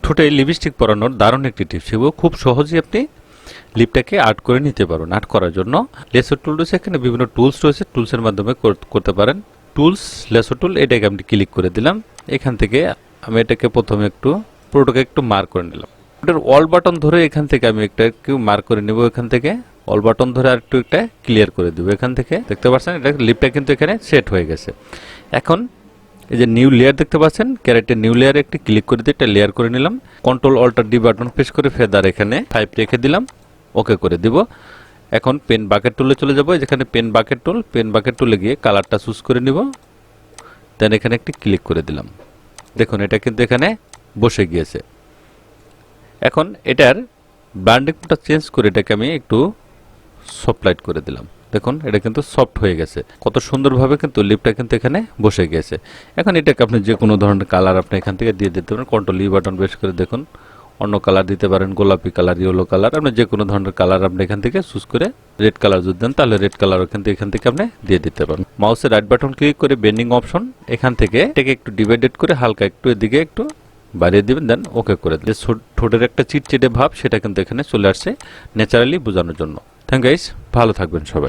ঠোঁটে লিপস্টিক পরানোর দারুণ একটি টিপস, এবং খুব সহজেই আপনি লিপটাকে আর্ট করে নিতে পারবেন। আর্ট করার জন্য লেসো টুল রয়েছে, এখানে বিভিন্ন টুলস রয়েছে, টুলসের মাধ্যমে করতে পারেন। টুলস লেসো টুল, এটাকে আমি ক্লিক করে দিলাম। এখান থেকে আমি এটাকে প্রথমে পুরোটাকে একটু মার্ক করে নিলাম। ওটার অল বাটন ধরে এখান থেকে আমি একটু মার্ক করে নেব। এখান থেকে অল বাটন ধরে আর একটু একটা ক্লিয়ার করে দেবো। এখান থেকে দেখতে পাচ্ছেন এটা লিপটা কিন্তু এখানে সেট হয়ে গেছে। এখন এই যে নিউ লেয়ার দেখতে পাচ্ছেন, ক্যারেটের নিউ লেয়ারে একটি ক্লিক করে দিয়ে একটা লেয়ার করে নিলাম। Control alt D button press করে ফেদার এখানে 5 রেখে দিলাম, ওকে করে দিব। এখন পেন বাকেট টুলে চলে যাব। যেখানে পেন বাকেট টুলে গিয়ে কালারটা চুজ করে নিব, দেন এখানে একটি ক্লিক করে দিলাম। দেখুন এটা কিন্তু এখানে বসে গিয়েছে। এখন এটার ব্র্যান্ডিংটা চেঞ্জ করে এটাকে আমি একটু সফট লাইট করে দিলাম। দেখুন এটা কিন্তু সফট হয়ে গেছে, কত সুন্দরভাবে কিন্তু লিপটা কিন্তু এখানে বসে গেছে। এখন এটাকে আপনি যে কোনো ধরনের কালার আপনি এখান থেকে দিয়ে দিতে পারেন। কন্ট্রোল ই বাটন প্রেস করে দেখুন অন্য কালার দিতে পারেন, গোলাপি কালার, ইয়েলো কালার, আপনি যে কোনো ধরনের কালার আপনি এখান থেকে চুজ করে রেড কালার যদি দেন তাহলে রেড কালার এখান থেকে আপনি দিয়ে দিতে পারেন। মাউসের রাইট বাটন ক্লিক করে বেন্ডিং অপশন, এখান থেকে এটাকে একটু ডিভাইডেড করে হালকা একটু এদিকে একটু বাড়িয়ে দিবেন, দেন ওকে করে দিন। ঠোঁটের একটা চিটচিটে ভাব সেটা কিন্তু এখানে চলে আসছে ন্যাচারালি বোঝানোর জন্য। থ্যাংক গাইস, ভালো থাকবেন সবাই।